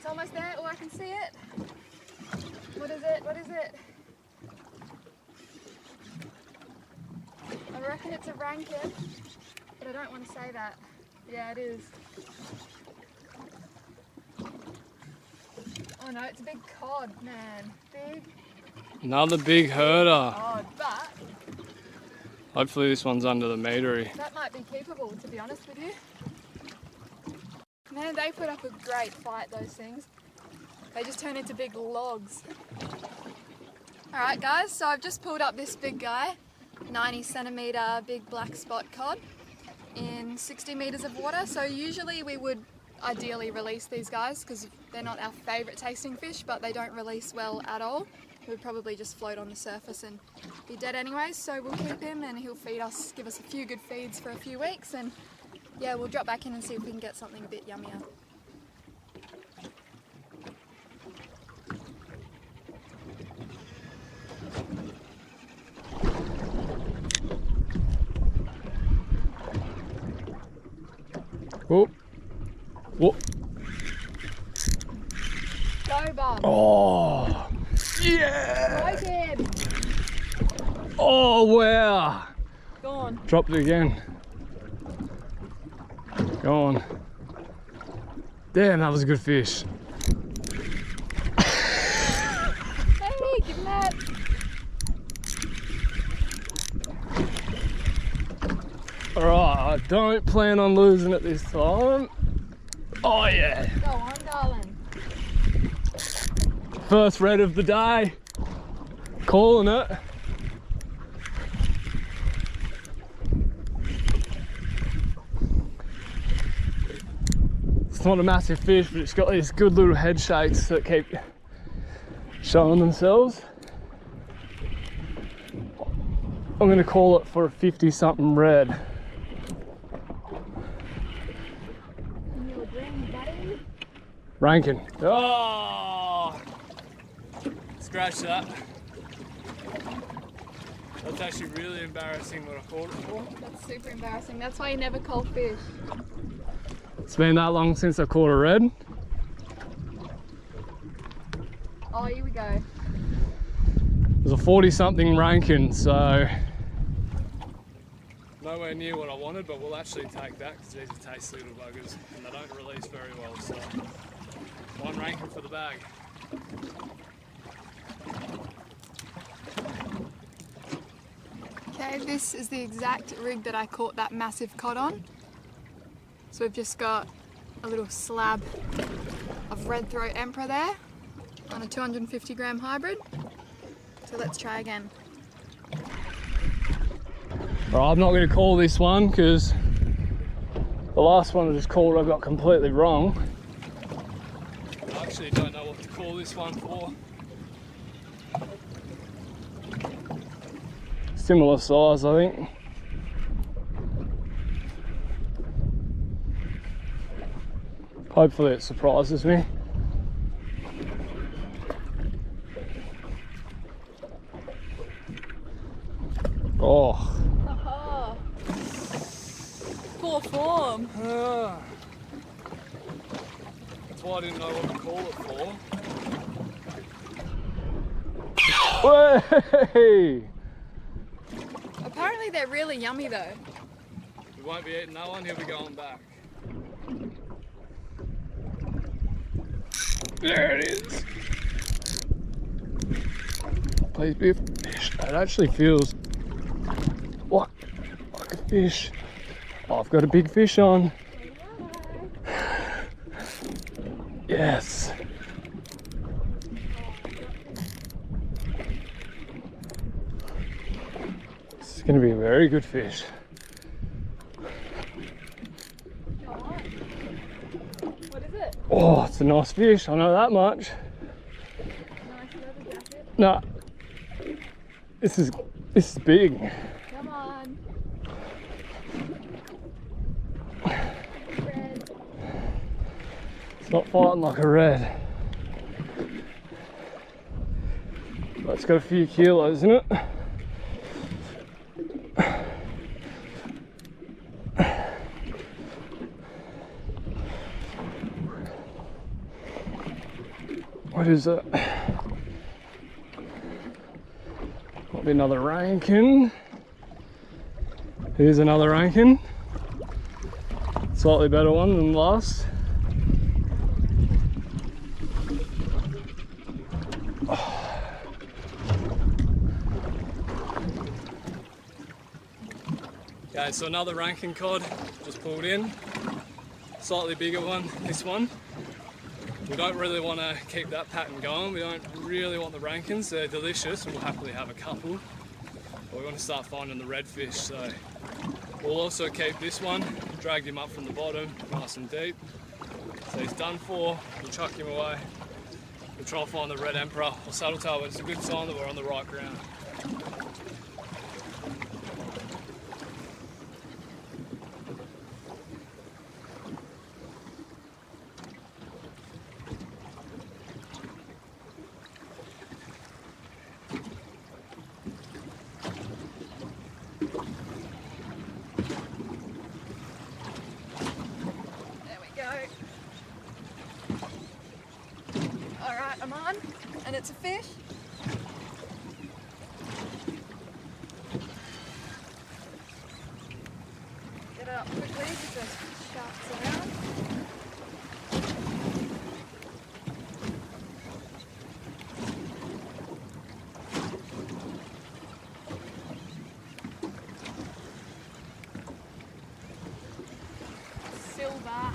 almost there. Oh, I can see it. What is it? What is it? I reckon it's a rankin, but I don't want to say that. Yeah, it is. Oh no, it's a big cod, man. Big. Another big herder. Cod, but Hopefully this one's under the meatery. that might be keepable, to be honest with you. Man, they put up a great fight, those things. They just turn into big logs. Alright guys, so I've just pulled up this big guy, 90 centimetre big black spot cod in 60 metres of water. So usually we would ideally release these guys because they're not our favourite tasting fish, but they don't release well at all. He would probably just float on the surface and be dead anyways, so we'll keep him and he'll feed us, give us a few good feeds for a few weeks, and yeah, we'll drop back in and see if we can get something a bit yummier. Whoop. Whoop. Go, Bob. Oh, yeah. Like him. Oh, wow. Go on. Dropped it again. Go on. Damn, that was a good fish. Hey, give him that. Alright, I don't plan on losing it this time. Oh yeah. Go on, darling. First red of the day. Calling it. It's not a massive fish, but it's got these good little head shakes that keep showing themselves. I'm going to call it for a 50 something red. Rankin. Oh! Scratch that. That's actually really embarrassing what I caught it for. That's super embarrassing. That's why you never call fish. It's been that long since I caught a red. Oh, here we go. It was a 40 something Rankin, so nowhere near what I wanted, but we'll actually take that because these are tasty little buggers and they don't release very well, so one Rankin for the bag. Okay, this is the exact rig that I caught that massive cod on. So we've just got a little slab of red throat emperor there on a 250 gram hybrid. So let's try again. Right, I'm not going to call this one because the last one I just called I got completely wrong. I actually don't know what to call this one for. Similar size, I think. Hopefully it surprises me. Oh. Poor form. That's why I didn't know what to call it for. Way! Apparently they're really yummy though. We won't be eating that one, he'll be going back. There it is. Please be a fish. It actually feels like a fish. Oh, I've got a big fish on. Yes. This is going to be a very good fish. What is it? Oh, it's a nice fish, I know that much. Nice leather jacket. No, this is big. Come on. Red. It's not fighting like a red. But it's got a few kilos in it. What is it? Might be another rankin. Here's another rankin. Slightly better one than the last. Okay, so another rankin cod just pulled in. Slightly bigger one, this one. We don't really want to keep that pattern going. We don't really want the rankins. They're delicious and we'll happily have a couple. But we want to start finding the redfish, so we'll also keep this one. Dragged him up from the bottom, nice and deep. So he's done for. We'll chuck him away. We'll try and find the red emperor or saddletail, but it's a good sign that we're on the right ground. Alright, I'm on, and it's a fish. Get it up quickly because there's sharks around. Silver.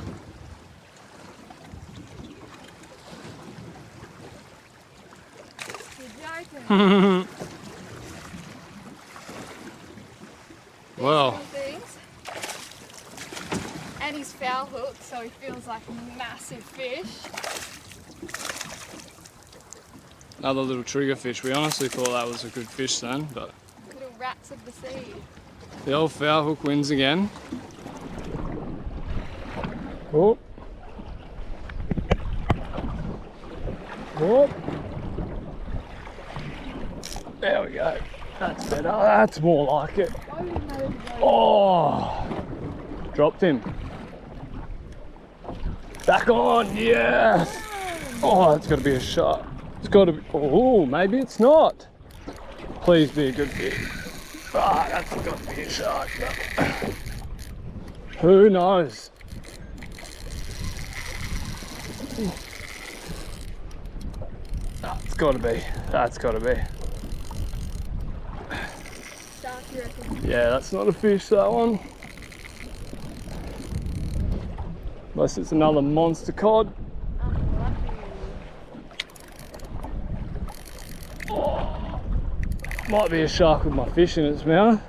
Well, things. And he's foul hooked, so he feels like a massive fish. another little trigger fish. We honestly thought that was a good fish then, but Little rats of the sea. the old foul hook wins again. Oh. Oh. There we go. That's better. That's more like it. Oh, dropped him. Back on, yes. Oh, that's got to be a shark. It's got to be. Oh, maybe it's not. Please be a good fish. Ah, that's got to be a shark. Who knows? That's got to be. That's got to be. Shark, you reckon? Yeah, that's not a fish, that one. Unless it's another monster cod. Oh, might be a shark with my fish in its mouth.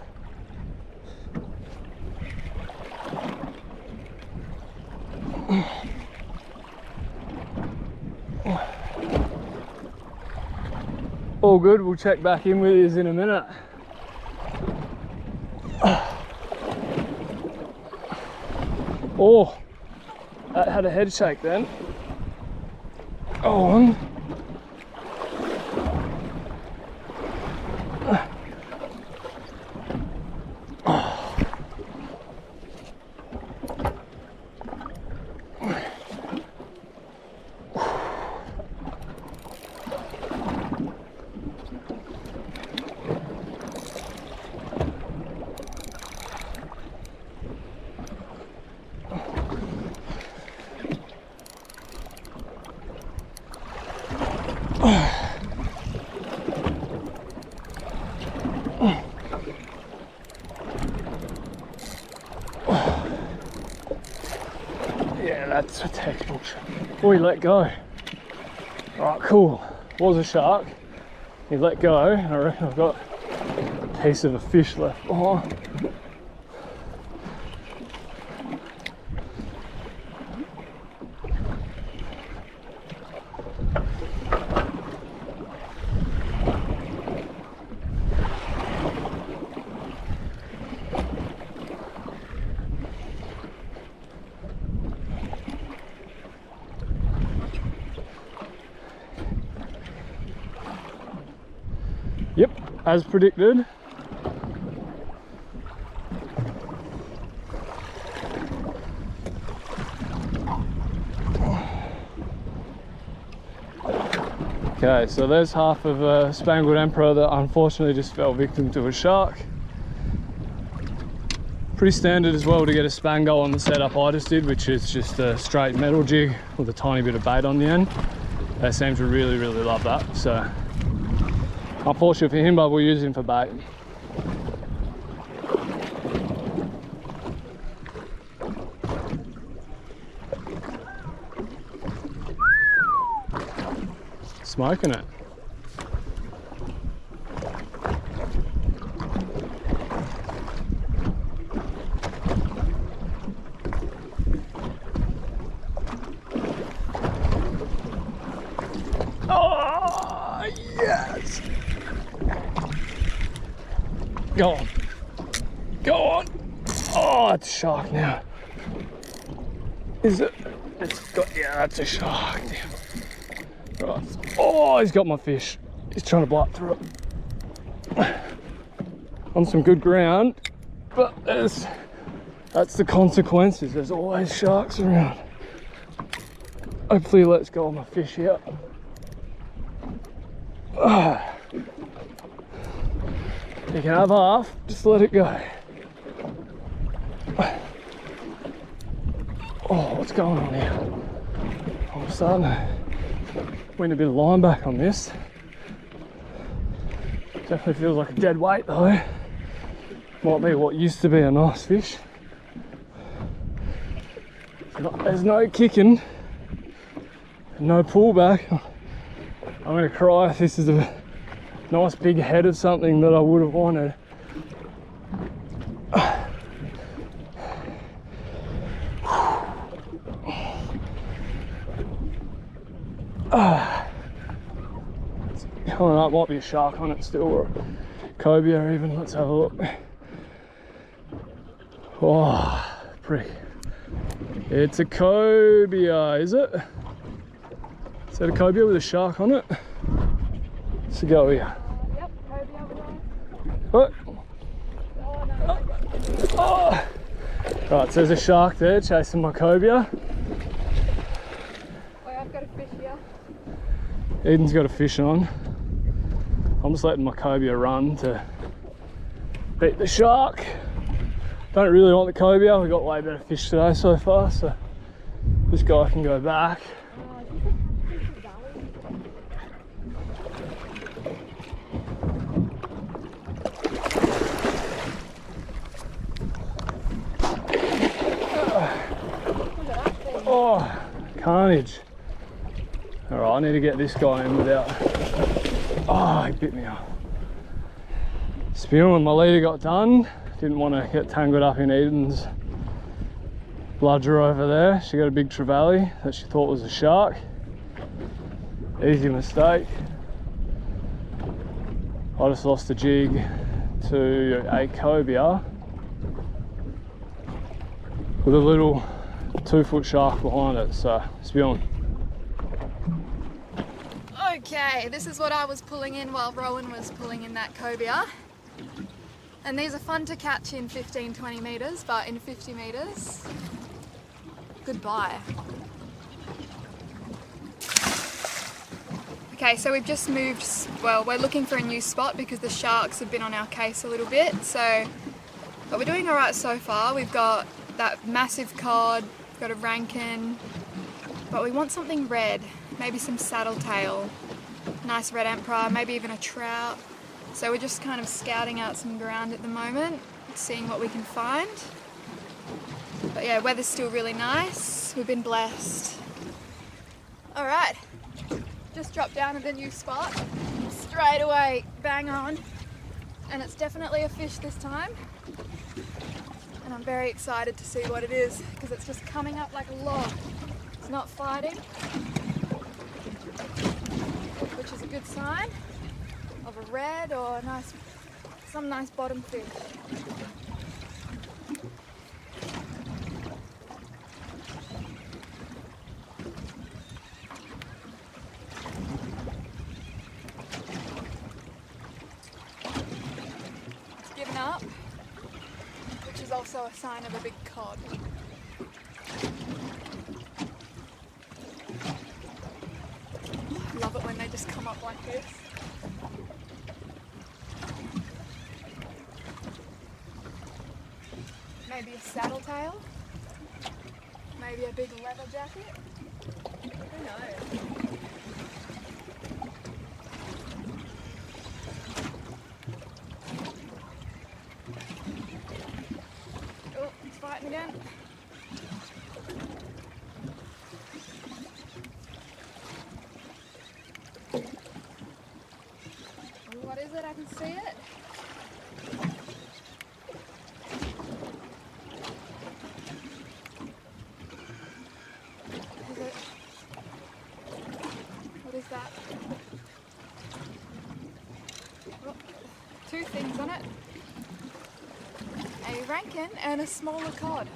All good, we'll check back in with you in a minute. Oh, that had a head shake then. Go on. Yeah, that's a textbook. Oh, he let go. Alright, cool. Was a shark. He let go. I reckon I've got a piece of a fish left behind. Yep, as predicted. Okay, so there's half of a spangled emperor that unfortunately just fell victim to a shark. Pretty standard as well to get a spango on the setup I just did, which is just a straight metal jig with a tiny bit of bait on the end. They seem to really love that. So unfortunate for him, but we'll use him for bait. Smoking it. Oh, yes. Go on. Go on. Oh, it's a shark now. Is it? It's got, yeah, that's a shark now. Right. Oh, he's got my fish. He's trying to bite through it. On some good ground, but that's the consequences. There's always sharks around. Hopefully he lets go of my fish here. You can have half, just let it go. Oh, what's going on here? I'm starting to win a bit of line back on this. Definitely feels like a dead weight though. Might be what used to be a nice fish. There's no kicking, no pullback. I'm gonna cry if this is a nice big head of something that I would have wanted. Coming up, might be a shark on it still, or a cobia even. Let's have a look. Oh, prick. It's a cobia, is it? Is that a cobia with a shark on it? It's a go here. Yep, cobia over there. What? Oh, no. Oh. Right, so there's a shark there chasing my cobia. Wait, I've got a fish here. Eden's got a fish on. I'm just letting my cobia run to beat the shark. Don't really want the cobia. We've got way better fish today so far, so this guy can go back. Oh, carnage. All right, I need to get this guy in without... Oh, he bit me up. Spewing, my leader got done. Didn't want to get tangled up in Eden's bludger over there. She got a big trevally that she thought was a shark. Easy mistake. I just lost a jig to a cobia with a little 2-foot shark behind it, so spewing. Okay, this is what I was pulling in while Rowan was pulling in that cobia. And these are fun to catch in 15-20 metres, but in 50 metres, goodbye. Okay, so we've just moved, well, we're looking for a new spot because the sharks have been on our case a little bit, so, but we're doing alright so far. We've got that massive cod, we've got a rankin, but we want something red, maybe some saddletail, nice red emperor, maybe even a trout. So we're just kind of scouting out some ground at the moment, seeing what we can find. But yeah, weather's still really nice. We've been blessed. All right, just dropped down at a new spot. Straight away, bang on. And it's definitely a fish this time. And I'm very excited to see what it is because it's just coming up like a log. It's not fighting, which is a good sign of a red or a nice, some nice bottom fish. It's given up, which is also a sign of a big cod. I love it when they just come come up like this. Maybe a saddle tail. Maybe a big leather jacket. Who knows? Oh, it's fighting again. What is it? I can see it. Is it? What is that? Oh, two things on it. A rankin and a smaller cod.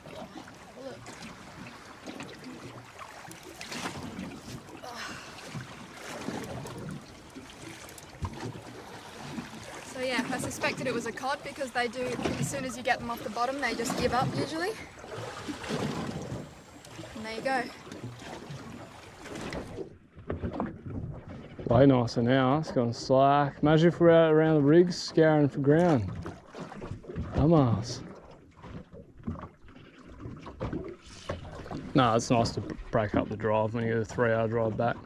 Have a look. So yeah, I suspected it was a cod because they do, as soon as you get them off the bottom, they just give up usually. And there you go. Way nicer now, it's gone slack. Imagine if we're out around the rigs scouring for ground. Dumbass. No, it's nice to break up the drive when you get a 3-hour drive back.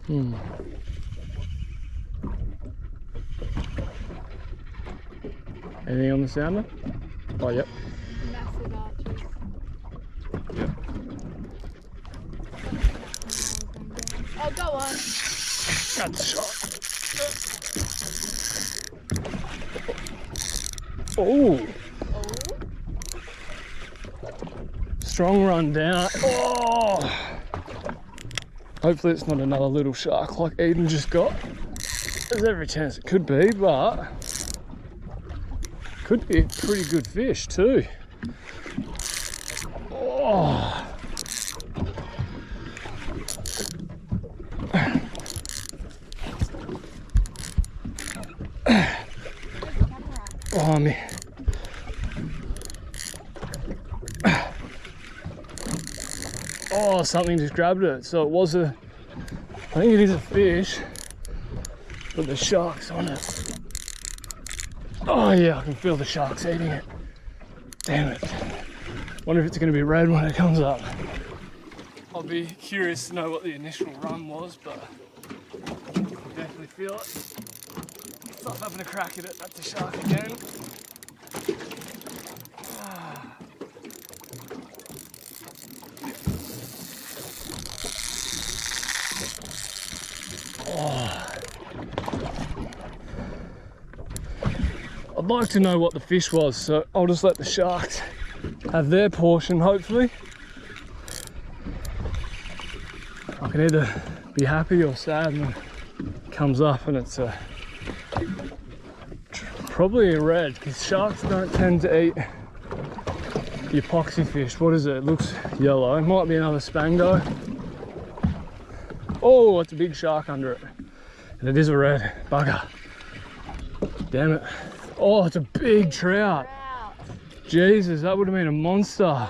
Mm. Anything on the sounder? Oh, yep. Massive arches. Yep. Oh, go on. Got the shot. Oh! Strong run down. Oh! Hopefully it's not another little shark like Eden just got. There's every chance it could be, but could be a pretty good fish too. Oh! Oh, me. Oh, something just grabbed it. So it was I think it is a fish, but the shark's on it. Oh yeah, I can feel the sharks eating it. Damn it. Wonder if it's going to be red when it comes up. I'll be curious to know what the initial run was, but I can definitely feel it. Stop having a crack at it. That's a shark again. Oh. I'd like to know what the fish was, so I'll just let the sharks have their portion, hopefully. I can either be happy or sad when it comes up and it's probably a red, because sharks don't tend to eat the epoxy fish. What is it? It looks yellow. It might be another spango. Oh, it's a big shark under it. And it is a red bugger. Damn it. Oh, it's a big trout. Jesus, that would have been a monster.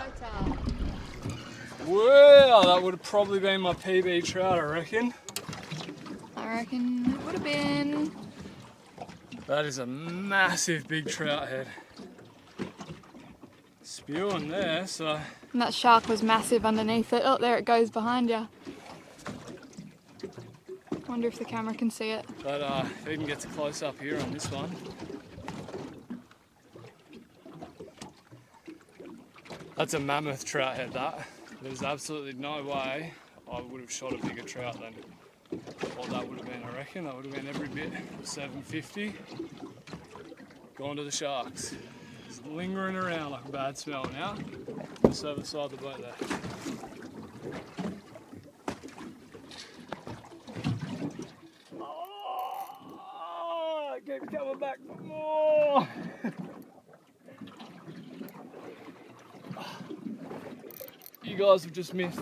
Wow, that would have probably been my PB trout, I reckon. I reckon it would have been. That is a massive big trout head. Spewing there, so. And that shark was massive underneath it. Oh, there it goes behind you. Wonder if the camera can see it. But if Eden gets a close up here on this one. That's a mammoth trout head, that. There's absolutely no way I would have shot a bigger trout than what that would have been, I reckon. That would have been every bit of 750. Gone to the sharks. Just lingering around like a bad smell now. Just over the side of the boat there. Oh, keep coming back for more. You guys have just missed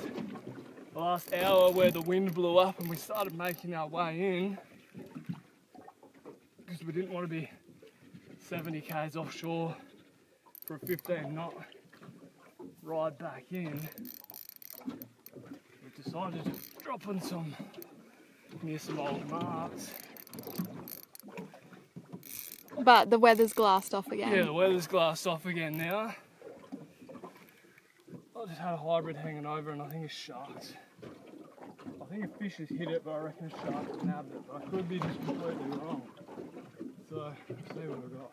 the last hour where the wind blew up and we started making our way in because we didn't want to be 70 k's offshore for a 15-knot ride back in. We decided to drop on near some old marks. But the weather's glassed off again. Yeah, the weather's glassed off again now. I just had a hybrid hanging over and I think it's sharks. I think a fish has hit it, but I reckon a shark nabbed it. But I could be just completely wrong. So, let's see what we've got.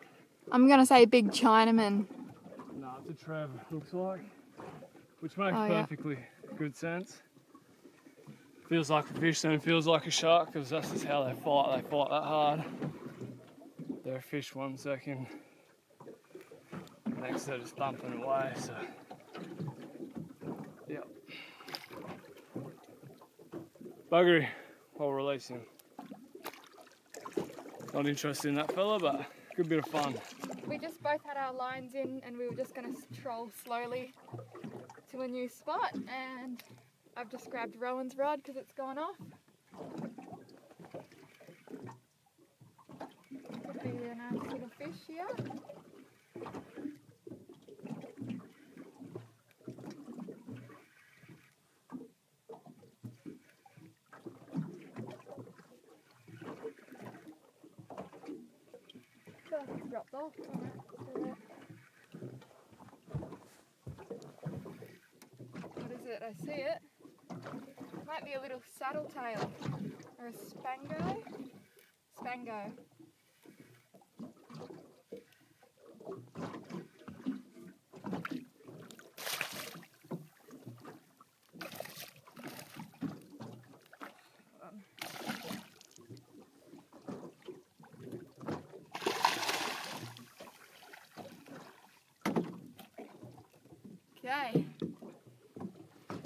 I'm going to say big Chinaman. Nah, it's a Trev, looks like. Which makes perfectly good sense. Feels like a fish, then feels like a shark, because that's just how they fight. They fight that hard. They're a fish 1 second. Next they're just thumping away, so. Yep. Buggery while releasing. Not interested in that fella, but good bit of fun. We just both had our lines in and we were just going to troll slowly to a new spot, and I've just grabbed Rowan's rod because it's gone off. Could be a nice little fish here. It's dropped off. What is it? I see it. Might be a little saddle tail or a spango. Spango. Okay,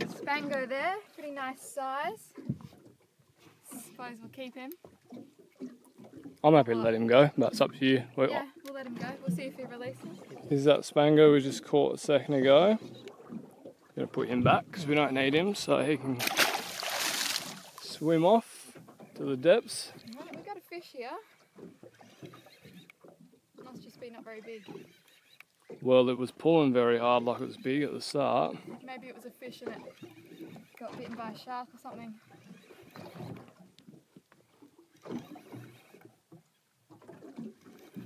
Spango there, pretty nice size. Suppose we'll keep him. I'm happy to let him go, but it's up to you. Yeah, we'll let him go. We'll see if he releases. Is that Spango we just caught a second ago? Gonna put him back because we don't need him, so he can swim off to the depths. Right, we've got a fish here. Must just be not very big. Well, it was pulling very hard like it was big at the start. Maybe it was a fish and it got bitten by a shark or something.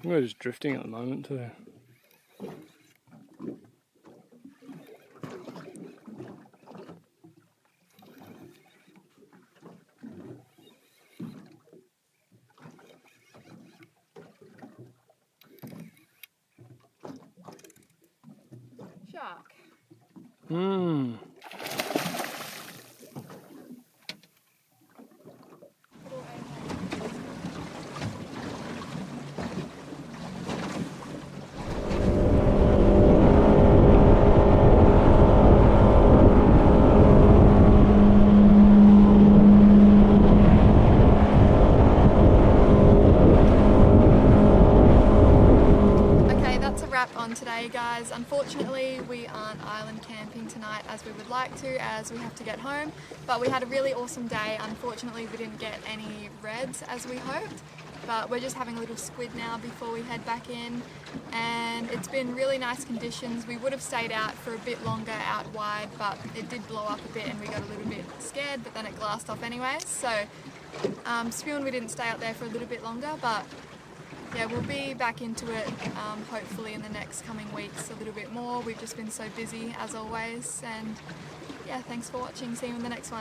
We're just drifting at the moment too. Shark. Today guys, unfortunately we aren't island camping tonight as we would like to, as we have to get home, but we had a really awesome day. Unfortunately we didn't get any reds as we hoped, but we're just having a little squid now before we head back in, and it's been really nice conditions. We would have stayed out for a bit longer out wide, but it did blow up a bit and we got a little bit scared, but then it glassed off anyways, so Spoon we didn't stay out there for a little bit longer, but yeah, we'll be back into it hopefully in the next coming weeks a little bit more. We've just been so busy as always, and yeah, thanks for watching. See you in the next one.